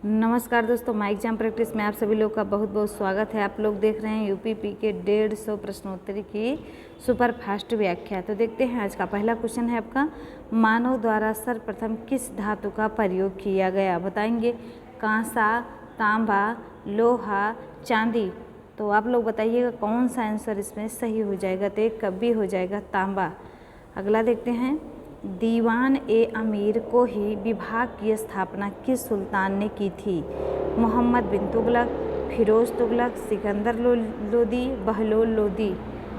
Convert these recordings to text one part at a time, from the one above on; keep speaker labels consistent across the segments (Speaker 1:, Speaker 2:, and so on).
Speaker 1: नमस्कार दोस्तों, my exam practice में आप सभी लोग का बहुत बहुत स्वागत है। आप लोग देख रहे हैं यूपीपी के 150 प्रश्नोत्तरी की सुपर फास्ट व्याख्या। तो देखते हैं आज का पहला क्वेश्चन है आपका, मानव द्वारा सर्वप्रथम किस धातु का प्रयोग किया गया? बताएंगे कांसा, तांबा, लोहा, चांदी। तो आप लोग बताइएगा कौन सा आंसर इसमें सही हो जाएगा। तो एक कभी हो जाएगा तांबा। अगला देखते हैं, दीवान ए अमीर को ही विभाग की स्थापना किस सुल्तान ने की थी? मोहम्मद बिन तुगलक, फिरोज तुगलक, सिकंदर लोदी, बहलोल लोदी।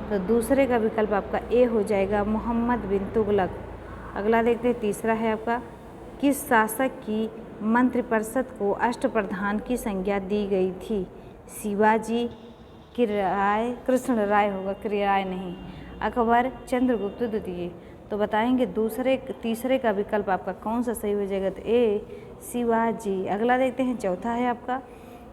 Speaker 1: तो दूसरे का विकल्प आपका ए हो जाएगा, मोहम्मद बिन तुगलक। अगला देखते हैं, तीसरा है आपका, किस शासक की मंत्रिपरिषद को अष्टप्रधान की संज्ञा दी गई थी? शिवाजी, किराय, कृष्ण राय होगा, किराय नहीं, अकबर, चंद्रगुप्त द्वितीय। तो बताएंगे तीसरे का विकल्प आपका कौन सा सही हो जाएगा? तो ए शिवाजी। अगला देखते हैं, चौथा है आपका,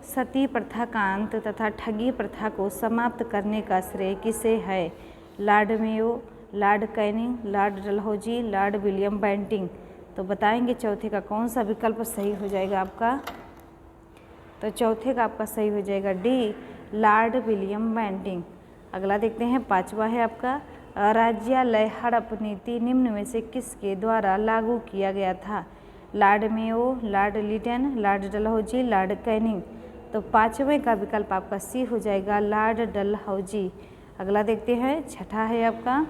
Speaker 1: सती प्रथा का अंत तथा ठगी प्रथा को समाप्त करने का श्रेय किसे है? Lord Mayo, Lord Canning, Lord Dalhousie, Lord William Bentinck. तो बताएंगे चौथे का कौन सा विकल्प सही हो जाएगा आपका? तो चौथे का आपका सही हो जाएगा डी, लॉर्ड विलियम बेंटिंक। अगला देखते हैं, पांचवा है आपका, राज्यालय हड़प नीति निम्न में से किसके द्वारा लागू किया गया था? Lord Mayo, Lord Lytton, Lord Dalhousie, Lord Canning. तो पांचवें का विकल्प आपका सी हो जाएगा, लॉर्ड डलहौजी। अगला देखते हैं, छठा है आपका,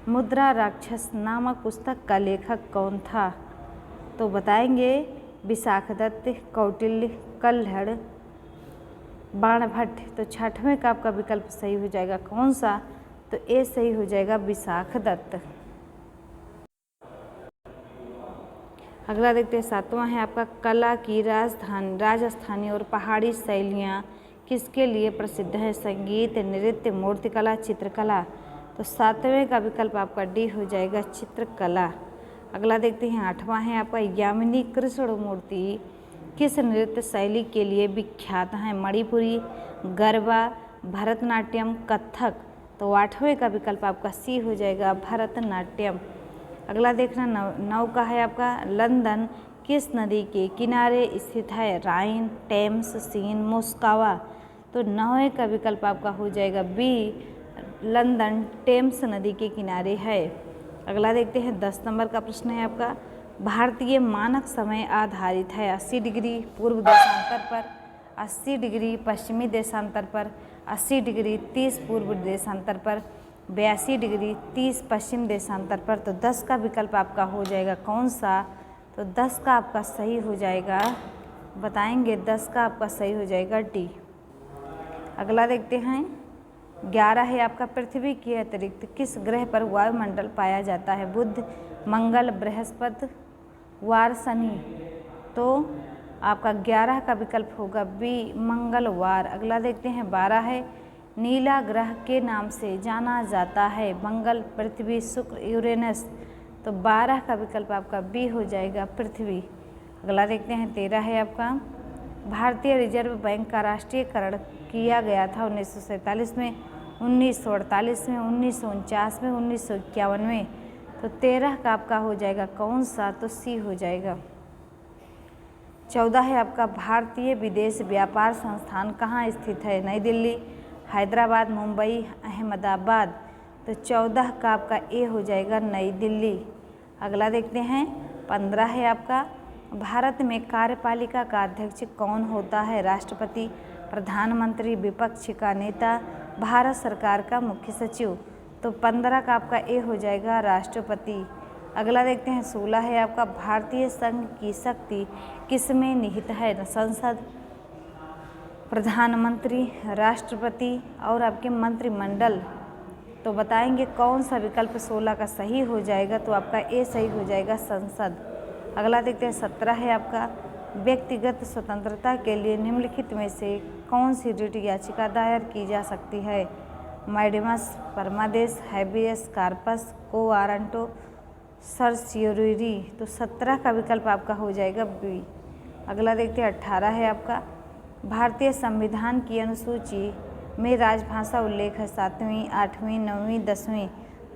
Speaker 1: मुद्रा राक्षस नामक पुस्तक का लेखक कौन था? तो बताएंगे विशाखदत्त, कौटिल्य, कल्हड़, बाणभट्ट। तो छठवें का आपका विकल्प सही हो जाएगा कौन सा? तो ए सही हो जाएगा, विशाखदत्त। अगला देखते हैं, सातवां है आपका, कला की राजस्थानी और पहाड़ी शैलियाँ किसके लिए प्रसिद्ध है? संगीत, नृत्य, मूर्तिकला, चित्रकला। तो सातवें का विकल्प आपका डी हो जाएगा, चित्रकला। अगला देखते हैं, आठवां है आपका, यामिनी कृष्णमूर्ति किस नृत्य शैली के लिए विख्यात हैं? मणिपुरी, गरबा, भरतनाट्यम, कथक। तो आठवें का विकल्प आपका सी हो जाएगा, भरतनाट्यम। अगला देखना नौ का है आपका, लंदन किस नदी के किनारे स्थित है? राइन, टेम्स, सीन, मोस्कावा। तो नौवें का विकल्प आपका हो जाएगा बी, लंदन टेम्स नदी के किनारे है। अगला देखते हैं, 10 नंबर का प्रश्न है आपका, भारतीय मानक समय आधारित है 80 डिग्री पूर्व देशांतर पर, 80 डिग्री पश्चिमी देशांतर पर, 80 डिग्री 30 पूर्व देशांतर पर, 82 डिग्री 30 पश्चिम देशांतर पर। तो 10 का विकल्प आपका हो जाएगा कौन सा? तो 10 का आपका सही हो जाएगा, बताएंगे 10 का आपका सही हो जाएगा डी। अगला देखते हैं, 11 है आपका, पृथ्वी के अतिरिक्त किस ग्रह पर वायुमंडल पाया जाता है? बुध, मंगल, बृहस्पति, वार, शनि। तो आपका 11 का विकल्प होगा बी, मंगलवार। अगला देखते हैं, 12 है, नीला ग्रह के नाम से जाना जाता है? मंगल, पृथ्वी, शुक्र, यूरेनस। तो 12 का विकल्प आपका बी हो जाएगा, पृथ्वी। अगला देखते हैं, 13 है आपका, भारतीय रिजर्व बैंक का राष्ट्रीयकरण किया गया था 1947 में, 1948 में, 1949 में, 1951 में। तो 13 का आपका हो जाएगा कौन सा? तो सी हो जाएगा। 14 है आपका, भारतीय विदेश व्यापार संस्थान कहाँ स्थित है? नई दिल्ली, हैदराबाद, मुंबई, अहमदाबाद। तो 14 का आपका ए हो जाएगा, नई दिल्ली। अगला देखते हैं, 15 है आपका, भारत में कार्यपालिका का अध्यक्ष कौन होता है? राष्ट्रपति, प्रधानमंत्री, विपक्ष का नेता, भारत सरकार का मुख्य सचिव। तो 15 का आपका ए हो जाएगा, राष्ट्रपति। अगला देखते हैं, 16 है आपका, भारतीय संघ की शक्ति किसमें निहित है? संसद, प्रधानमंत्री, राष्ट्रपति और आपके मंत्रिमंडल। तो बताएंगे कौन सा विकल्प 16 का सही हो जाएगा? तो आपका ए सही हो जाएगा, संसद। अगला देखते हैं, 17 है आपका, व्यक्तिगत स्वतंत्रता के लिए निम्नलिखित में से कौन सी रिट याचिका दायर की जा सकती है? मैडिमस, परमादेश, हैबियस कार्पस, को वारंटो, सर्सियोरी। तो 17 का विकल्प आपका हो जाएगा बी। अगला देखते हैं, 18 है आपका, भारतीय संविधान की अनुसूची में राजभाषा उल्लेख है? 7वीं, 8वीं, 9वीं, 10वीं।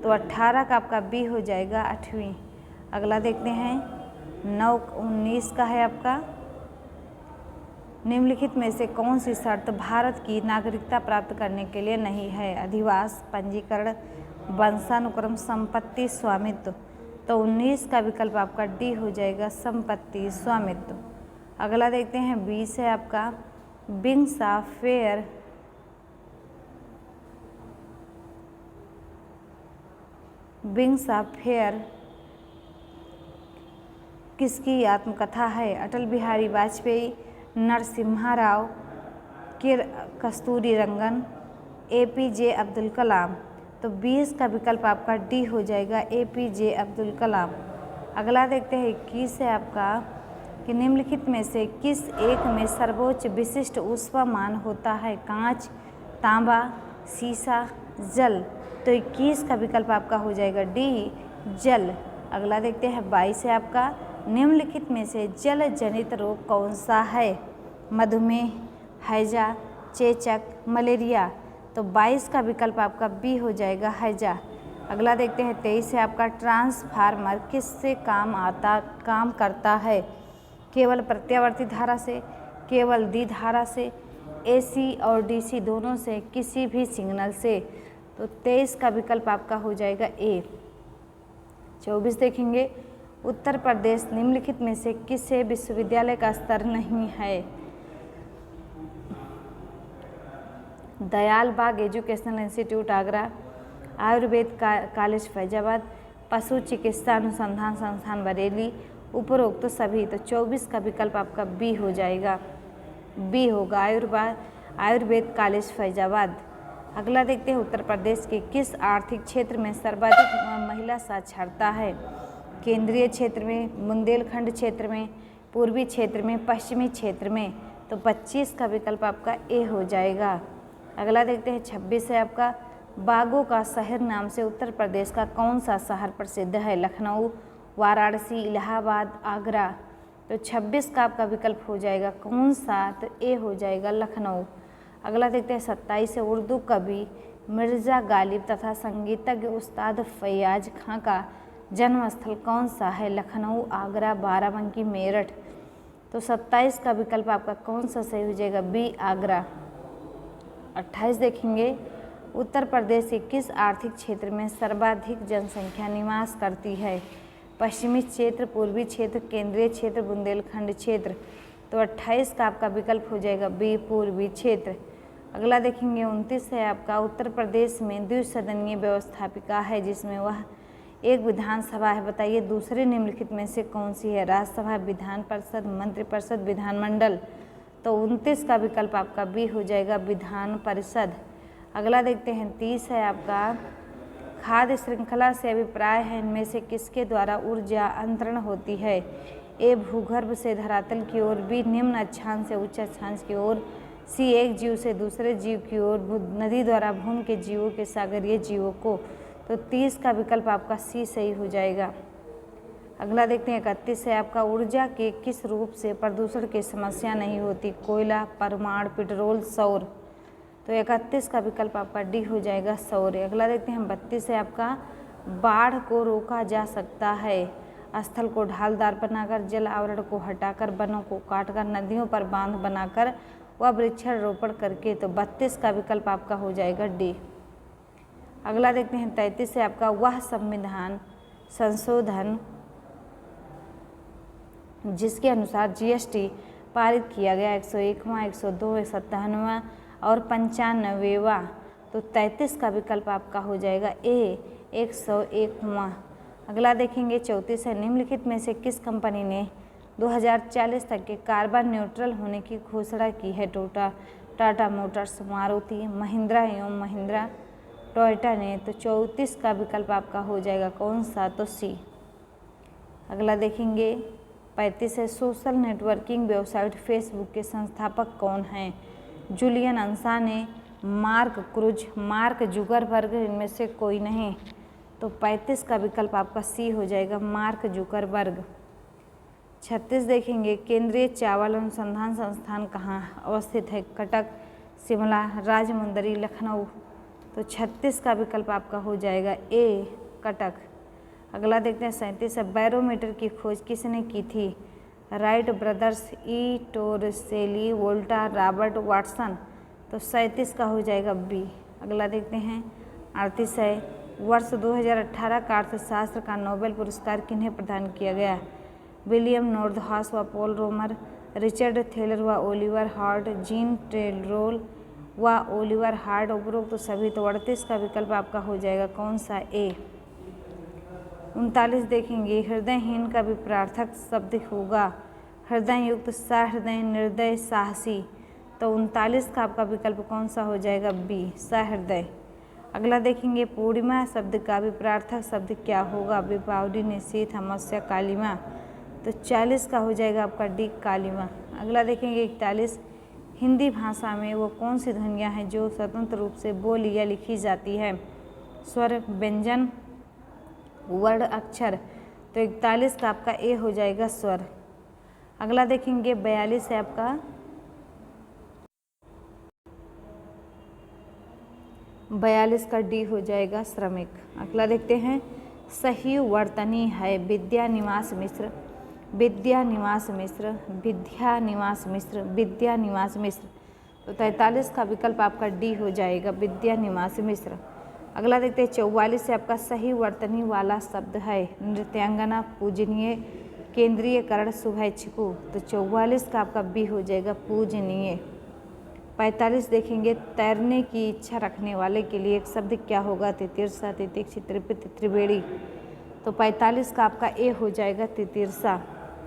Speaker 1: तो 18 का आपका बी हो जाएगा, 8वीं। अगला देखते हैं, 19 का है आपका, निम्नलिखित में से कौन सी शर्त भारत की नागरिकता प्राप्त करने के लिए नहीं है? अधिवास, पंजीकरण, वंशानुक्रम, संपत्ति, स्वामित्व। तो 19 का विकल्प आपका डी हो जाएगा, संपत्ति स्वामित्व। अगला देखते हैं 20 है आपका विंग्स ऑफ फेयर किसकी आत्मकथा है? अटल बिहारी वाजपेयी, नरसिम्हा राव, कस्तूरी रंगन, एपीजे अब्दुल कलाम। तो 20 का विकल्प आपका डी हो जाएगा, एपीजे अब्दुल कलाम। अगला देखते हैं 21 है आपका कि निम्नलिखित में से किस एक में सर्वोच्च विशिष्ट ऊष्मामान होता है? कांच, तांबा, सीसा, जल। तो 21 का विकल्प आपका हो जाएगा डी, जल। अगला देखते हैं 22 है आपका निम्नलिखित में से जल जनित रोग कौन सा है? मधुमेह, हैजा, चेचक, मलेरिया। तो 22 का विकल्प आपका बी हो जाएगा, हैजा। अगला देखते हैं 23 है आपका ट्रांसफार्मर किससे काम करता है? केवल प्रत्यावर्ती धारा से, केवल द्विधारा से, एसी और डीसी दोनों से, किसी भी सिग्नल से। तो 23 का विकल्प आपका हो जाएगा ए। 24 देखेंगे उत्तर प्रदेश निम्नलिखित में से किसे विश्वविद्यालय का स्तर नहीं है? Dayal Bagh educational institute Agra, Ayurved college Faizabad, पशु चिकित्सा अनुसंधान संस्थान बरेली, उपरोक्त तो सभी। तो 24 का विकल्प आपका बी हो जाएगा, बी होगा, आयुर्वेद कॉलेज फैजाबाद। अगला देखते हैं उत्तर प्रदेश के किस आर्थिक क्षेत्र में सर्वाधिक महिला साक्षरता है? केंद्रीय क्षेत्र में, बुंदेलखंड क्षेत्र में, पूर्वी क्षेत्र में, पश्चिमी क्षेत्र में। तो 25 का विकल्प आपका ए हो जाएगा। अगला देखते हैं 26 है आपका बागों का शहर नाम से उत्तर प्रदेश का कौन सा शहर प्रसिद्ध है? लखनऊ, वाराणसी, इलाहाबाद, आगरा। तो 26 का आपका विकल्प हो जाएगा कौन सा? तो ए हो जाएगा, लखनऊ। अगला देखते हैं 27 है उर्दू कवि मिर्ज़ा गालिब तथा संगीतज्ञ उस्ताद फैयाज खां का जन्म स्थल कौन सा है? लखनऊ, आगरा, बाराबंकी, मेरठ। तो 27 का विकल्प आपका कौन सा सही हो जाएगा? बी, आगरा। 28 देखेंगे उत्तर प्रदेश के किस आर्थिक क्षेत्र में सर्वाधिक जनसंख्या निवास करती है? पश्चिमी क्षेत्र, पूर्वी क्षेत्र, केंद्रीय क्षेत्र, बुंदेलखंड क्षेत्र। तो 28 का आपका विकल्प हो जाएगा बी, पूर्वी क्षेत्र। अगला देखेंगे 29 है आपका उत्तर प्रदेश में द्विसदनीय व्यवस्थापिका है जिसमें वह एक विधानसभा है। बताइए दूसरे निम्नलिखित में से कौन सी है? राज्यसभा, विधान परिषद, मंत्रिपरिषद, विधानमंडल। तो 29 का विकल्प आपका बी हो जाएगा, विधान परिषद। अगला देखते हैं 30 है आपका खाद्य श्रृंखला से अभिप्राय है इनमें से किसके द्वारा ऊर्जा अंतरण होती है? ए, भूगर्भ से धरातल की ओर, बी, निम्न अक्षांश से उच्च अक्षांश की ओर, सी, एक जीव से दूसरे जीव की ओर, नदी द्वारा भूमि के जीवों के सागरीय जीवों को। तो 30 का विकल्प आपका सी सही हो जाएगा। अगला देखते हैं 31 है आपका ऊर्जा के किस रूप से प्रदूषण की समस्या नहीं होती? कोयला, परमाणु, पेट्रोल, सौर। तो 31 का विकल्प आपका डी हो जाएगा, सौर। अगला देखते हैं 32 है आपका बाढ़ को रोका जा सकता है स्थल को ढालदार बनाकर, जल आवरण को हटाकर, वनों को काटकर, नदियों पर बांध बनाकर व वृक्षारोपण करके। तो 32 का विकल्प आपका हो जाएगा डी। अगला देखते हैं 33 है आपका वह संविधान संशोधन जिसके अनुसार जीएसटी पारित किया गया 101वां, 102, 97वां और 95वां। तो 33 का विकल्प आपका हो जाएगा ए, 101वां। अगला देखेंगे 34 है निम्नलिखित में से किस कंपनी ने 2040 तक के कार्बन न्यूट्रल होने की घोषणा की है? टाटा मोटर्स, मारुति, महिंद्रा एवं महिंद्रा, टोयोटा ने। तो 34 का विकल्प आपका हो जाएगा कौन सा? तो सी। अगला देखेंगे 35 है सोशल नेटवर्किंग वेबसाइट फेसबुक के संस्थापक कौन हैं? जूलियन अंसाने, मार्क जुकरबर्ग, इनमें से कोई नहीं। तो 35 का विकल्प आपका सी हो जाएगा, मार्क जुकरबर्ग। 36 देखेंगे केंद्रीय चावल अनुसंधान संस्थान कहाँ अवस्थित है? कटक, शिमला, राजमुंदरी, लखनऊ। तो 36 का विकल्प आपका हो जाएगा ए, कटक। अगला देखते हैं 37 है बैरोमीटर की खोज किसने की थी? राइट ब्रदर्स, ई टोरसेली, वोल्टा, रॉबर्ट वाटसन। तो 37 का हो जाएगा बी। अगला देखते हैं 38 है, वर्ष 2018 का अर्थशास्त्र का नोबेल पुरस्कार किन्हें प्रदान किया गया? विलियम नोर्दहाउस व पॉल रोमर, रिचर्ड थेलर व ओलिवर हार्ट, जीन टेलरोल व ओलिवर हार्ट। उपरोक्त तो सभी। तो 38 का विकल्प आपका हो जाएगा कौन सा? ए। 39 देखेंगे, हृदयहीन का विपरार्थक शब्द होगा हृदय युक्त, सहृदय, निर्दय, साहसी। तो 39 का आपका विकल्प कौन सा हो जाएगा? बी, सहृदय। अगला देखेंगे, पूर्णिमा शब्द का विपरार्थक शब्द क्या होगा? विपावली, निशीथ, अमावस्या, कालीमा। तो 40 का हो जाएगा आपका डी, कालीमा। अगला देखेंगे 41, हिंदी भाषा में वो कौन सी ध्वनियाँ हैं जो स्वतंत्र रूप से बोली या लिखी जाती है? स्वर, व्यंजन, वर्ण, अक्षर। तो 41 का आपका ए हो जाएगा स्वर। अगला देखेंगे 42 है आपका 42 का डी हो जाएगा श्रमिक। अगला देखते हैं, सही वर्तनी है विद्या निवास मिश्र, विद्या निवास मिश्र, विद्या निवास मिश्र, विद्या निवास मिश्र। तो 43 का विकल्प आपका डी हो जाएगा, विद्या निवास मिश्र। अगला देखते हैं 44 से आपका सही वर्तनी वाला शब्द है नृत्यांगना, पूजनीय, केंद्रीयकरण, शुभेच्छुक। तो 44 का आपका बी हो जाएगा, पूजनीय। 45 देखेंगे, तैरने की इच्छा रखने वाले के लिए एक शब्द क्या होगा? तितीर्षा, तितिक्ष, त्रिपित, त्रिवेणी। तो 45 का आपका ए हो जाएगा, तितीर्षा।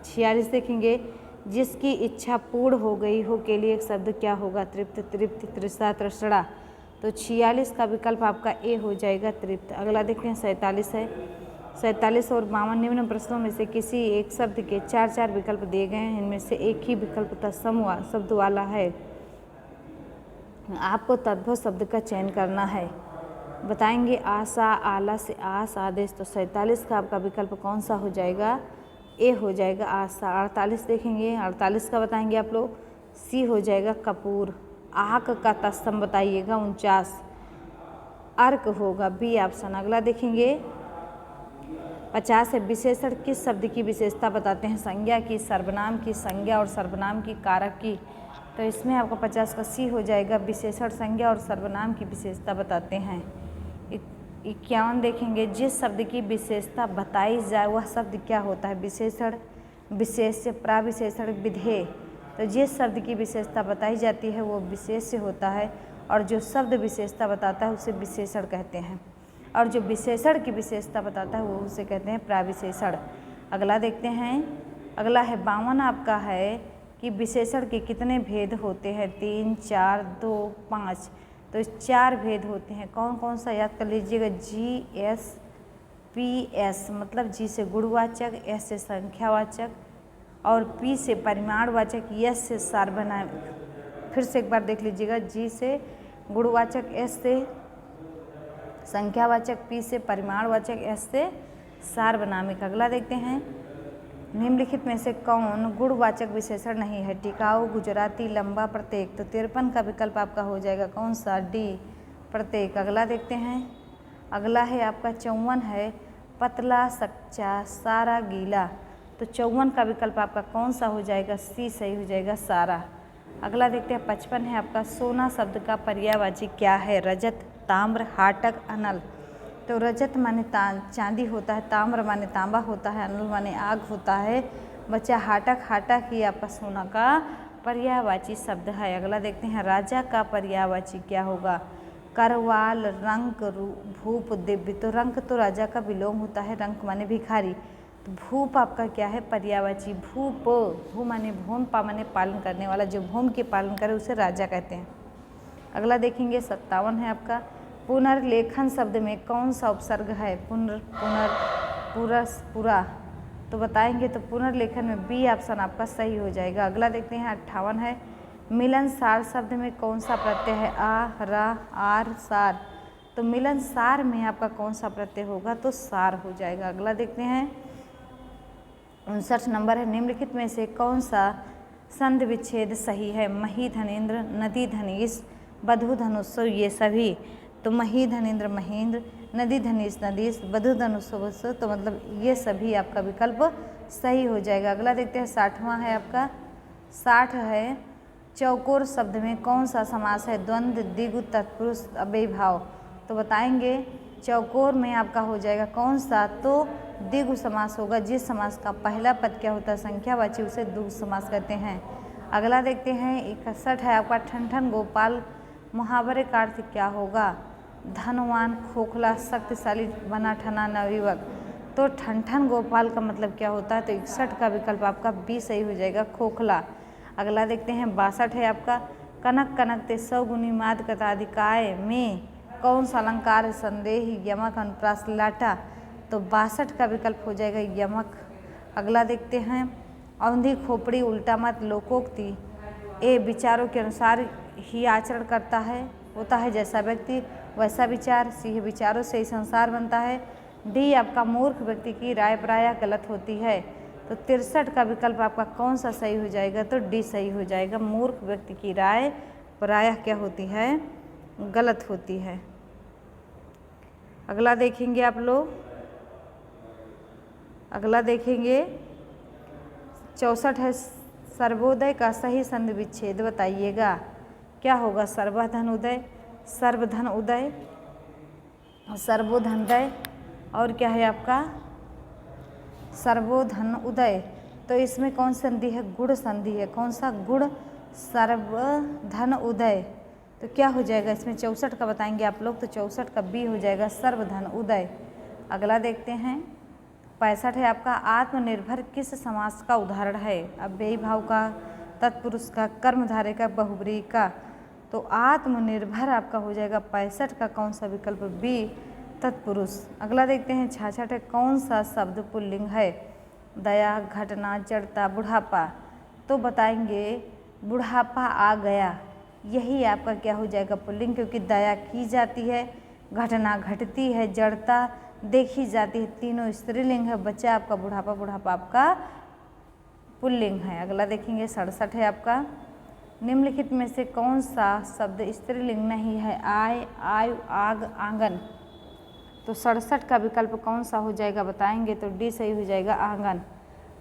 Speaker 1: 46 देखेंगे, जिसकी इच्छा पूर्ण हो गई हो के लिए एक शब्द क्या होगा? तृप्त, तृप्ति, तृषा, तृष्णा। तो 46 का विकल्प आपका ए हो जाएगा, तृप्त। अगला देखते हैं 47 है, 47 और 52 निम्न प्रश्नों में से किसी एक शब्द के 4 विकल्प दिए गए हैं। इनमें से एक ही विकल्प तत्सम शब्द वाला है। आपको तद्भव शब्द का चयन करना है। बताएंगे आशा, आलस, आस, आदेश। तो 47 का आपका विकल्प कौन सा हो जाएगा? ए हो जाएगा, आशा। 48 देखेंगे, 48 का बताएंगे आप लोग, सी हो जाएगा, कपूर। आक का तत्सम बताइएगा 49, अर्क होगा, बी ऑप्शन। अगला देखेंगे 50 है, विशेषण किस शब्द की विशेषता बताते हैं? संज्ञा की, सर्वनाम की, संज्ञा और सर्वनाम की, कारक की। तो इसमें आपका 50 का सी हो जाएगा, विशेषण संज्ञा और सर्वनाम की विशेषता बताते हैं। 51 देखेंगे, जिस शब्द की विशेषता बताई जाए वह शब्द क्या होता है? विशेषण, विशेष्य, प्राविशेषण, विधेय। तो जिस शब्द की विशेषता बताई जाती है वो विशेष्य होता है, और जो शब्द विशेषता बताता है उसे विशेषण कहते हैं, और जो विशेषण की विशेषता बताता है वो उसे कहते हैं प्राविशेषण। अगला देखते हैं, अगला है 52 आपका है कि विशेषण के कितने भेद होते हैं? 3, 4, 2, 5। तो 4 भेद होते हैं। कौन कौन सा याद कर लीजिएगा? जी, एस, पी, एस। मतलब जी से गुणवाचक, एस से संख्यावाचक और पी से परिमाणवाचक, एस से सार्वनामिक। फिर से एक बार देख लीजिएगा, जी से गुणवाचक, एस से संख्यावाचक, पी से परिमाणवाचक, एस से सार्वनामिक। अगला देखते हैं, निम्नलिखित में से कौन गुणवाचक विशेषण नहीं है? टिकाऊ, गुजराती, लंबा, प्रत्येक। तो 53 का विकल्प आपका हो जाएगा कौन सा? डी, प्रत्येक। अगला देखते हैं, अगला है आपका 54 है, पतला, सच्चा, सारा, गीला। तो 54 का विकल्प आपका कौन सा हो जाएगा? सी सही हो जाएगा, सारा। अगला देखते हैं 55 है आपका, सोना शब्द का पर्यायवाची क्या है? रजत, ताम्र, हाटक, अनल। तो रजत माने चांदी होता है, ताम्र माने तांबा होता है, अनल माने आग होता है। बच्चा हाटक, हाटक ही आपका सोना का पर्यायवाची शब्द है। अगला देखते हैं, राजा का पर्यायवाची क्या होगा? करवाल, रंक, भूप, दिव्य। तो रंक तो राजा का विलोम होता है, रंक माने भिखारी। तो भूप आपका क्या है? पर्यायवाची। भूप, भू माने भूम, पा माने पालन करने वाला, जो भूम के पालन करे उसे राजा कहते हैं। अगला देखेंगे 57 है आपका, पुनर्लेखन शब्द में कौन सा उपसर्ग है? पुरा। तो बताएंगे तो पुनर्लेखन में बी ऑप्शन आपका सही हो जाएगा। अगला देखते हैं 58 है, मिलनसार शब्द में कौन सा प्रत्यय है? आ, रा, आर, सार। तो मिलनसार में आपका कौन सा प्रत्यय होगा? तो सार हो जाएगा। अगला देखते हैं 59 नंबर है, निम्नलिखित में से कौन सा संधि विच्छेद सही है? मही, धनेन्द्र, नदी, धनीश, बधु, धनुष। ये सभी। तो मही, धनेन्द्र, महेंद्र, नदी, धनीश, नदीश, बधु, धनुष। तो मतलब ये सभी आपका विकल्प सही हो जाएगा। अगला देखते हैं 60वां है आपका। 60 है चौकोर शब्द में कौन सा समास है? द्वंद्व, द्विगु, तत्पुरुष, अव्ययीभाव। तो बताएंगे चौकोर में आपका हो जाएगा कौन सा? तो द्विगु समास होगा। जिस समास का पहला पद क्या होता है? संख्यावाची, उसे द्विगु समास कहते हैं। अगला देखते हैं 61 है आपका। ठन गोपाल मुहावरे का अर्थ क्या होगा? धनवान, खोखला, शक्तिशाली, बना ठना, नवयुवक। तो ठन गोपाल का मतलब क्या होता है? तो 61 का विकल्प आपका बी सही हो जाएगा, खोखला। अगला देखते हैं 62 है आपका। कनक कनकते सौगुनी माद कताधिकाय में कौन सा अलंकार है? संदेह, यमक, अनुप्रास, लाटा। तो 62 का विकल्प हो जाएगा यमक। अगला देखते हैं औंधी खोपड़ी उल्टा मत लोकोक्ति ए विचारों के अनुसार ही आचरण करता है, होता है जैसा व्यक्ति वैसा विचार। सी विचारों से ही संसार बनता है। डी आपका मूर्ख व्यक्ति की राय प्रायः गलत होती है। तो 63 का विकल्प आपका कौन सा सही हो जाएगा? तो डी सही हो जाएगा। मूर्ख व्यक्ति की राय प्रायः क्या होती है? गलत होती है। अगला देखेंगे आप लोग। अगला देखेंगे 64 है सर्वोदय का सही संधि विच्छेद बताइएगा। क्या होगा? सर्वधन उदय, सर्वधन उदय, सर्वोधनदय और क्या है आपका? सर्वोधन उदय। तो इसमें कौन संधि है? गुण संधि है। कौन सा? गुण, सर्वधन उदय। तो क्या हो जाएगा इसमें? 64 का बताएंगे आप लोग। तो 64 का बी हो जाएगा, सर्वधन उदय। अगला देखते हैं 65 है आपका। आत्मनिर्भर किस समास का उदाहरण है? अव्ययीभाव का, तत्पुरुष का, कर्मधारय का, बहुब्रीहि का। तो आत्मनिर्भर आपका हो जाएगा 65 का कौन सा विकल्प? बी, तत्पुरुष। अगला देखते हैं 66 है। कौन सा शब्द पुल्लिंग है? दया, घटना, जड़ता, बुढ़ापा। तो बताएंगे बुढ़ापा आ गया, यही आपका क्या हो जाएगा? पुल्लिंग, क्योंकि दया की जाती है, घटना घटती है, जड़ता देखी जाती है, तीनों स्त्रीलिंग है। बच्चा आपका बुढ़ापा, बुढ़ापा आपका पुल्लिंग है। अगला देखेंगे 67 है आपका। निम्नलिखित में से कौन सा शब्द स्त्रीलिंग नहीं है? आय, आयु, आग, आंगन। तो 67 का विकल्प कौन सा हो जाएगा बताएंगे? तो डी सही हो जाएगा, आंगन।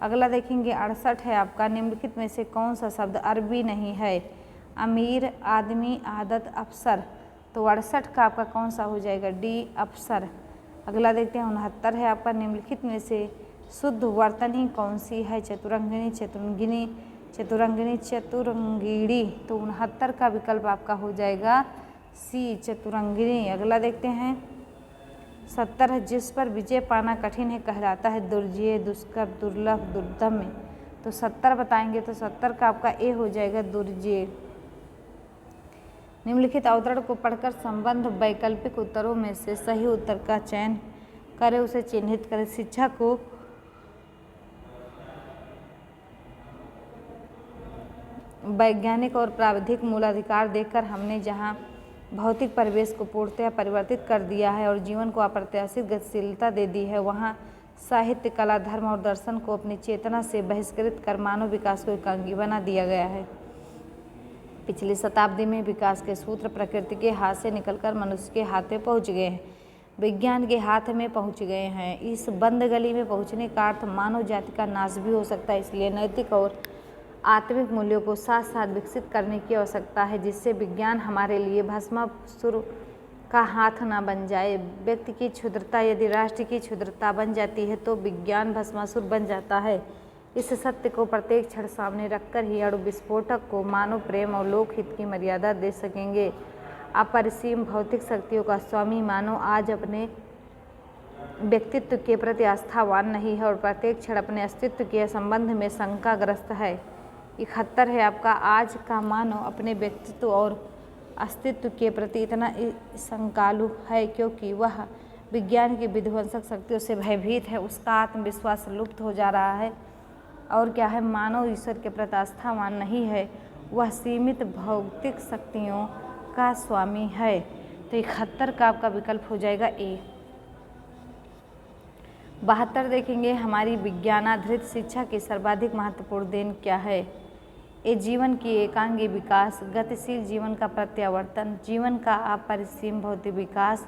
Speaker 1: अगला देखेंगे 68 है आपका। निम्नलिखित में से कौन सा शब्द अरबी नहीं है? अमीर, आदमी, आदत, अफसर। तो 68 का आपका कौन सा हो जाएगा? डी, अफसर। अगला देखते हैं 69 है आपका। निम्नलिखित में से शुद्ध वर्तनी कौन सी है? चतुरंगिनी, चतुरंगिनी, चतुरंगिनी, चतुरंगिणी। तो 69 का विकल्प आपका हो जाएगा सी, चतुरंगिनी। अगला देखते हैं 70 है। जिस पर विजय पाना कठिन है कहलाता है दुर्जेय, दुष्कर, दुर्लभ, दुर्दम्य। तो 70 बताएंगे। तो 70 का आपका ए हो जाएगा, दुर्जेय। निम्नलिखित अवतरण को पढ़कर संबंध वैकल्पिक उत्तरों में से सही उत्तर का चयन करें, उसे चिन्हित करें। शिक्षा को वैज्ञानिक और प्राविधिक मूलाधिकार देकर हमने जहां भौतिक परिवेश को पूर्णतः परिवर्तित कर दिया है और जीवन को अप्रत्याशित गतिशीलता दे दी है, वहाँ साहित्य, कला, धर्म और दर्शन को अपनी चेतना से बहिष्कृत कर मानव विकास को एकांगी बना दिया गया है। पिछली शताब्दी में विकास के सूत्र प्रकृति के हाथ से निकलकर मनुष्य के हाथ में पहुँच गए हैं, विज्ञान के हाथ में पहुँच गए हैं। इस बंद गली में पहुँचने का अर्थ मानव जाति का नाश भी हो सकता है। इसलिए नैतिक और आत्मिक मूल्यों को साथ साथ विकसित करने की आवश्यकता है, जिससे विज्ञान हमारे लिए भस्मासुर का हाथ ना बन जाए। व्यक्ति की क्षुद्रता यदि राष्ट्र की क्षुद्रता बन जाती है तो विज्ञान भस्मासुर बन जाता है। इस सत्य को प्रत्येक क्षण सामने रखकर ही अणु विस्फोटक को मानव प्रेम और लोकहित की मर्यादा दे सकेंगे। अपरिसीम भौतिक शक्तियों का स्वामी मानव आज अपने व्यक्तित्व के प्रति आस्थावान नहीं है और प्रत्येक क्षण अपने अस्तित्व के संबंध में शंकाग्रस्त है। 71 है आपका। आज का मानव अपने व्यक्तित्व और अस्तित्व के प्रति इतना शंकालु है क्योंकि वह विज्ञान की विध्वंसक शक्तियों से भयभीत है। उसका आत्मविश्वास लुप्त हो जा रहा है और क्या है, मानव ईश्वर के प्रति आस्थावान नहीं है, वह सीमित भौतिक शक्तियों का स्वामी है। तो 71 का आपका विकल्प हो जाएगा ए। 72 देखेंगे, हमारी विज्ञानाधारित शिक्षा की सर्वाधिक महत्वपूर्ण देन क्या है? ए जीवन की एकांगी विकास, गतिशील जीवन का प्रत्यावर्तन, जीवन का अपरिसीम भौतिक विकास,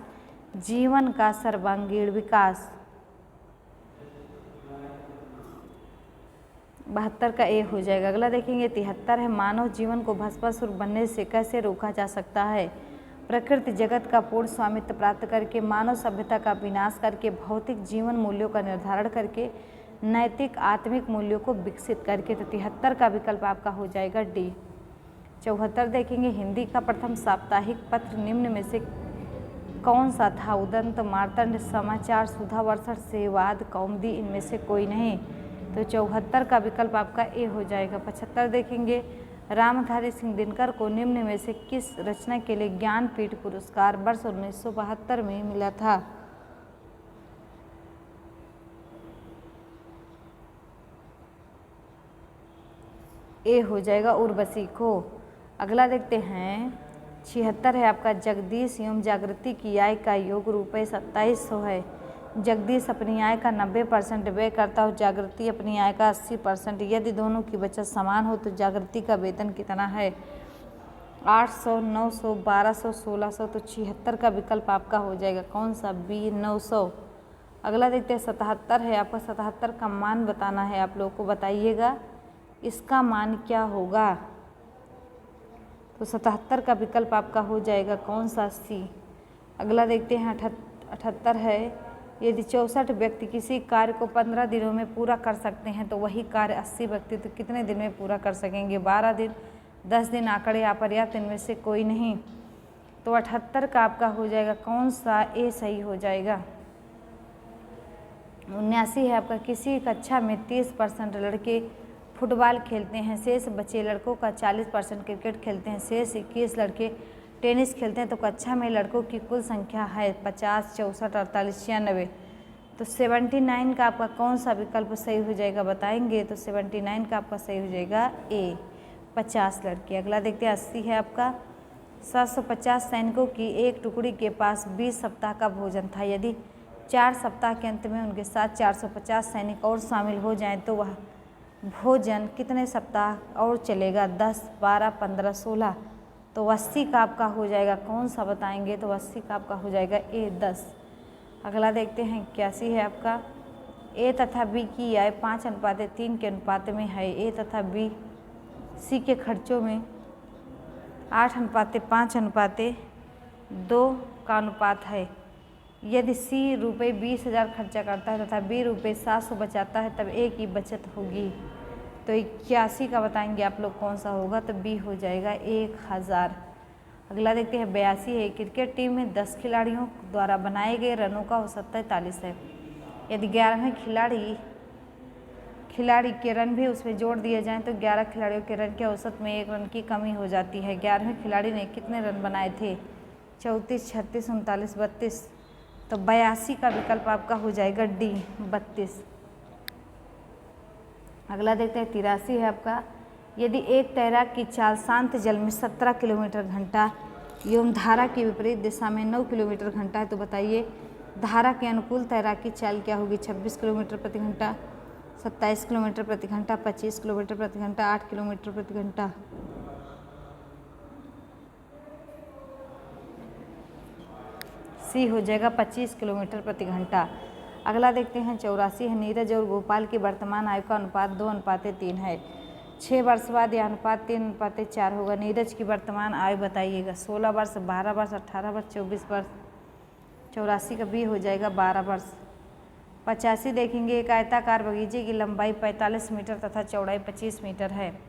Speaker 1: जीवन का सर्वांगीण विकास। 72 का ए हो जाएगा। अगला देखेंगे 73 है, मानव जीवन को भस्मासुर बनने से कैसे रोका जा सकता है। प्रकृति जगत का पूर्ण स्वामित्व प्राप्त करके, मानव सभ्यता का विनाश करके, भौतिक जीवन मूल्यों का निर्धारण करके, नैतिक आत्मिक मूल्यों को विकसित करके। तो 73 का विकल्प आपका हो जाएगा डी। 74 देखेंगे, हिंदी का प्रथम साप्ताहिक पत्र निम्न में से कौन सा था। उदंत, मार्तंड, समाचार, सुधा, वर्षण, सेवाद, कौमुदी, इनमें से कोई नहीं। तो 74 का विकल्प आपका ए हो जाएगा। 75 देखेंगे, रामधारी सिंह दिनकर को निम्न में से किस रचना के लिए ज्ञानपीठ पुरस्कार वर्ष 1972 में मिला था। ए हो जाएगा उर्वशी को। अगला देखते हैं 76 है आपका, जगदीश एवं जागृति की आय का योग ₹2700 है। जगदीश अपनी आय का 90% व्यय करता हो, जागृति अपनी आय का 80%। यदि दोनों की बचत समान हो तो जागृति का वेतन कितना है। 800, 900, 1200, 1600। तो 76 का विकल्प आपका हो जाएगा कौन सा, बी 900। अगला देखते हैं 77 है आपका, 77 का मान बताना है आप लोगों को, बताइएगा इसका मान क्या होगा। तो 77 का विकल्प आपका हो जाएगा कौन सा, सी। अगला देखते हैं 78 है, यदि 64 व्यक्ति किसी कार्य को 15 दिनों में पूरा कर सकते हैं तो वही कार्य 80 व्यक्ति तो कितने दिन में पूरा कर सकेंगे। 12 दिन, 10 दिन, आंकड़े अपर्याप्त, इनमें से कोई नहीं। तो 78 का आपका हो जाएगा कौन सा, ए सही हो जाएगा। 79 है आपका, किसी कक्षा में 30% लड़के फुटबॉल खेलते हैं, शेष बचे लड़कों का 40% क्रिकेट खेलते हैं, शेष 21 लड़के टेनिस खेलते हैं। तो कक्षा में लड़कों की कुल संख्या है 50, 64, 48, 96। तो 79 का आपका कौन सा विकल्प सही हो जाएगा बताएंगे। तो 79 का आपका सही हो जाएगा ए, 50 लड़के। अगला देखते हैं 80 है आपका, 750 सैनिकों की एक टुकड़ी के पास 20 सप्ताह का भोजन था। यदि 4 सप्ताह के अंत में उनके साथ 450 सैनिक और शामिल हो जाएं तो वह भोजन कितने सप्ताह और चलेगा, 10, 12, 15, 16। तो 80 का आपका हो जाएगा कौन सा बताएंगे। तो 80 का आपका हो जाएगा ए, 10। अगला देखते हैं 81 है आपका, ए तथा बी की आय 5:3 के अनुपात में है। ए तथा बी सी के खर्चों में 8:5:2 का अनुपात है। यदि सी रुपये 20,000 खर्चा करता है तथा बी रुपये 700 बचाता है तब ए की बचत होगी। तो 81 का बताएंगे आप लोग कौन सा होगा। तो बी हो जाएगा 1000। अगला देखते हैं 82 है, क्रिकेट टीम में 10 खिलाड़ियों द्वारा बनाए गए रनों का औसत 43 है। यदि 11वें खिलाड़ी के रन भी उसमें जोड़ दिए जाएं तो 11 खिलाड़ियों के रन के औसत में 1 रन की कमी हो जाती है। 11वें खिलाड़ी ने कितने रन बनाए थे, 34, 36, 39, 32। तो 82 का विकल्प आपका हो जाएगा डी, 32। अगला देखते हैं 83 है आपका, यदि एक तैराक की चाल शांत जल में 17 किलोमीटर घंटा एवं धारा की विपरीत दिशा में 9 किलोमीटर घंटा है तो बताइए धारा के अनुकूल तैराक की चाल क्या होगी। 26 किलोमीटर प्रति घंटा, 27 किलोमीटर प्रति घंटा, 25 किलोमीटर प्रति घंटा, 8 किलोमीटर प्रति घंटा। सी हो जाएगा 25 किलोमीटर प्रति घंटा। अगला देखते हैं 84 है, नीरज और गोपाल की वर्तमान आयु का अनुपात 2:3 है। 6 वर्ष बाद यह अनुपात 3:4 होगा। नीरज की वर्तमान आयु बताइएगा, 16 वर्ष, 12 वर्ष, 18 वर्ष, 24 वर्ष। 84 का बी हो जाएगा 12 वर्ष। 85 देखेंगे, एक आयताकार बगीचे की लंबाई 45 मीटर तथा चौड़ाई 25 मीटर है।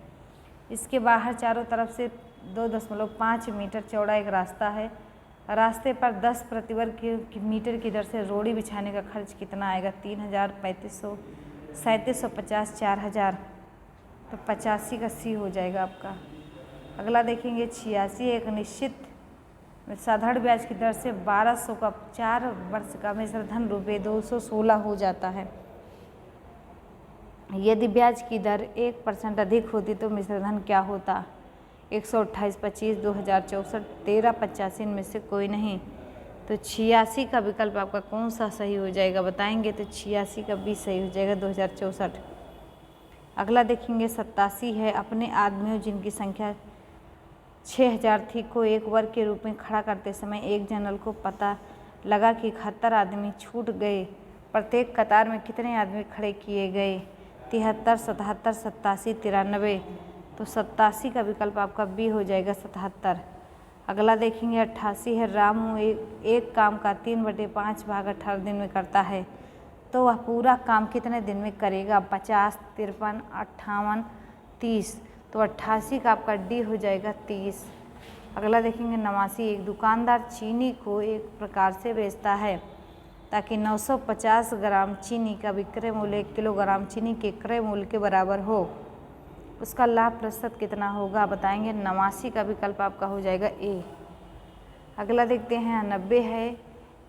Speaker 1: इसके बाहर चारों तरफ से 2.5 मीटर चौड़ा एक रास्ता है। रास्ते पर 10 प्रति वर्ग मीटर की दर से रोड़ी बिछाने का खर्च कितना आएगा, 3000, 3500, 3750, 4000। तो 85 का सी हो जाएगा आपका। अगला देखेंगे 86, एक निश्चित साधारण ब्याज की दर से 1200 का 4 वर्ष का मिश्रधन रुपये 216 हो जाता है। यदि ब्याज की दर 1% अधिक होती तो मिश्रधन क्या होता, 128, 25, 2064, 1385 इनमें से कोई नहीं। तो 86 का विकल्प आपका कौन सा सही हो जाएगा बताएंगे। तो 86 का भी सही हो जाएगा 2064। अगला देखेंगे 87 है, अपने आदमियों जिनकी संख्या 6000 थी को एक वर्ग के रूप में खड़ा करते समय एक जनरल को पता लगा कि 71 आदमी छूट गए। प्रत्येक कतार में कितने आदमी खड़े किए गए। 73, 77, 87, 93, तो 87 का विकल्प आपका बी हो जाएगा 77। अगला देखेंगे 88 है, रामू एक काम का 3/5 भाग 18 दिन में करता है, तो वह पूरा काम कितने दिन में करेगा? 50, 53, 58, 30, तो 88 का आपका डी हो जाएगा 30। अगला देखेंगे 89, एक दुकानदार चीनी को एक प्रकार से बेचता है ताकि 950 ग्राम चीनी का विक्रय मूल्य 1 किलोग्राम चीनी के क्रय मूल्य के बराबर हो, उसका लाभ प्रतिशत कितना होगा? बताएंगे 89 का विकल्प आपका हो जाएगा ए। अगला देखते हैं 90 है,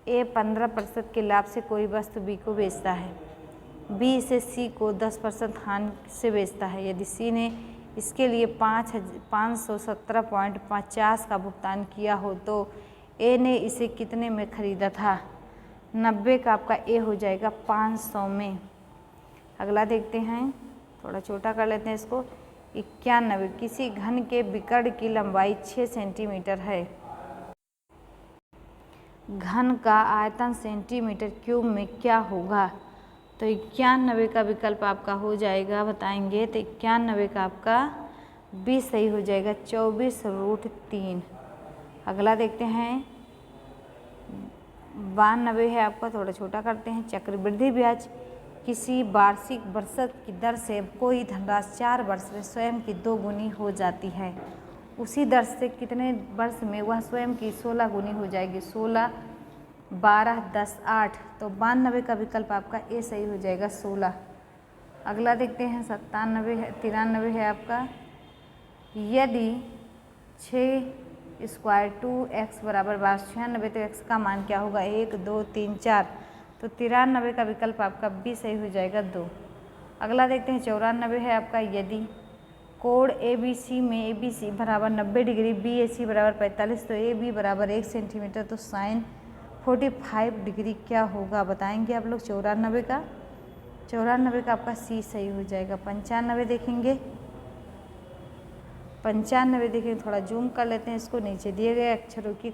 Speaker 1: ए 15% के लाभ से कोई वस्तु बी को बेचता है, बी इसे सी को 10% हानि से बेचता है। यदि सी ने इसके लिए 517.50 का भुगतान किया हो तो ए ने इसे कितने में खरीदा था? 90 का आपका ए हो जाएगा 500 में। अगला देखते हैं, थोड़ा छोटा कर लेते हैं इसको। 91, किसी घन के विकर्ण की लंबाई 6 सेंटीमीटर है, घन का आयतन सेंटीमीटर क्यूब में क्या होगा? तो 91 का विकल्प आपका हो जाएगा, बताएंगे तो 91 का आपका बी सही हो जाएगा 24√3। अगला देखते हैं 92 है आपका, थोड़ा छोटा करते हैं। चक्रवृद्धि ब्याज किसी वार्षिक बरसत की दर से कोई धनराशि 4 वर्ष में स्वयं की 2 गुनी हो जाती है, उसी दर से कितने वर्ष में वह स्वयं की 16 गुनी हो जाएगी? 16, 12, 10, 8, तो 92 का विकल्प आपका ए सही हो जाएगा 16। अगला देखते हैं 93 है आपका, यदि 6 स्क्वायर 2x बराबर 96, तो x का मान क्या होगा? 1, 2, 3, 4, तो 93 का विकल्प आपका बी सही हो जाएगा 2। अगला देखते हैं 94 है आपका, यदि कोण ABC में ABC बराबर 90 डिग्री, BAC बराबर 45, तो AB बराबर 1 सेंटीमीटर, तो साइन 45 डिग्री क्या होगा? बताएंगे आप लोग 94 का। 94 का आपका सी सही हो जाएगा। 95 देखेंगे, 95 देखेंगे, थोड़ा जूम कर लेते हैं इसको। नीचे दिए गए अक्षरों की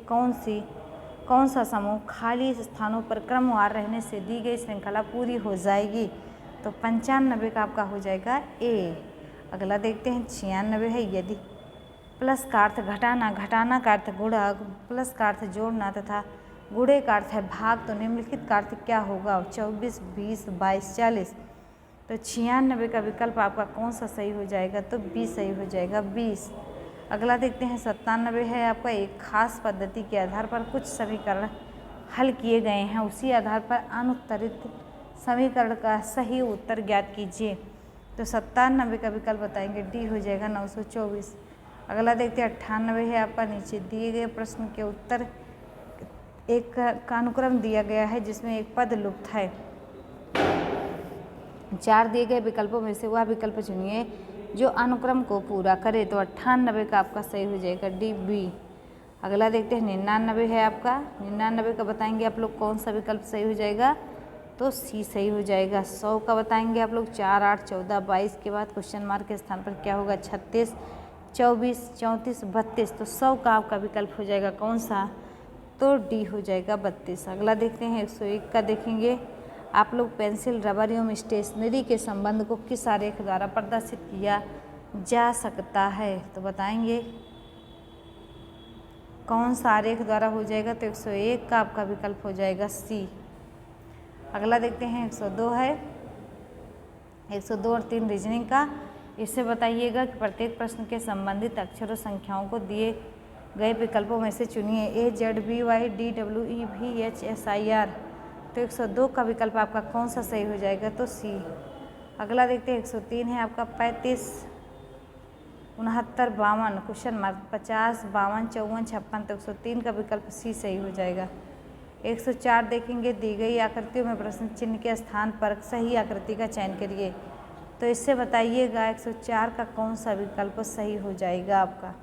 Speaker 1: कौन सा समूह खाली स्थानों पर क्रमवार रहने से दी गई श्रृंखला पूरी हो जाएगी? तो 95 का आपका हो जाएगा ए। अगला देखते हैं 96 है, यदि प्लस का अर्थ घटाना, घटाना का अर्थ गुणा, प्लस का अर्थ जोड़ना तथा गुणे का अर्थ है भाग, तो निम्नलिखित का अर्थ क्या होगा? 24, 20, 22, 40, तो 96 का विकल्प आपका कौन सा सही हो जाएगा? तो बी सही हो जाएगा 20। अगला देखते हैं 97 है आपका, एक खास पद्धति के आधार पर कुछ समीकरण हल किए गए हैं, उसी आधार पर अनुत्तरित समीकरण का सही उत्तर ज्ञात कीजिए। तो 97 का विकल्प बताएंगे डी हो जाएगा 924। अगला देखते हैं 98 है आपका, नीचे दिए गए प्रश्न के उत्तर एक का अनुक्रम दिया गया है जिसमें एक पद लुप्त है। 4 दिए गए विकल्पों में से वह विकल्प चुनिए जो अनुक्रम को पूरा करे, तो 98 का आपका सही हो जाएगा डी बी। अगला देखते हैं 99 है आपका, 99 का बताएंगे आप लोग कौन सा विकल्प सही हो जाएगा? तो सी सही हो जाएगा। 100 का बताएंगे आप लोग 4, 8, 14, 22 के बाद क्वेश्चन मार्क के स्थान पर क्या होगा? 36, 24, 34, 32, तो 100 का आपका विकल्प हो जाएगा कौन सा? तो डी हो जाएगा 32। अगला देखते हैं 101 का देखेंगे आप लोग, पेंसिल, रबर एवं स्टेशनरी के संबंध को किस आरेख द्वारा प्रदर्शित किया जा सकता है? तो बताएंगे कौन सा आरेख द्वारा हो जाएगा? तो 101 का आपका विकल्प हो जाएगा सी। अगला देखते हैं 102 है, 102 और 3 रीजनिंग का। इससे बताइएगा कि प्रत्येक प्रश्न के संबंधित अक्षरों संख्याओं को दिए गए विकल्पों में से चुनिए। A Z B Y D W E V H S I R, तो 102 का विकल्प आपका कौन सा सही हो जाएगा? तो सी। अगला देखते हैं 103 है आपका, 35, 69, 52 क्वेश्चन मार्क, 50, 52, 54, 56, तो 103 का विकल्प सी सही हो जाएगा। 104 देखेंगे, दी गई आकृतियों में प्रश्न चिन्ह के स्थान पर सही आकृति का चयन करिए, तो इससे बताइएगा 104 का कौन सा विकल्प सही हो जाएगा आपका?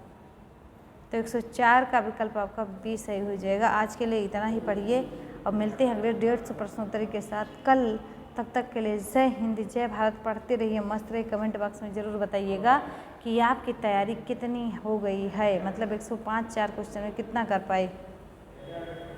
Speaker 1: तो 104 का विकल्प आपका बी सही हो जाएगा। आज के लिए इतना ही पढ़िए और मिलते हैं अगले 150 प्रश्नोत्तरी के साथ कल। तब तक के लिए जय हिंद, जय भारत। पढ़ते रहिए, मस्त रहिए। कमेंट बॉक्स में ज़रूर बताइएगा कि आपकी तैयारी कितनी हो गई है, मतलब 105 4 क्वेश्चन में कितना कर पाए।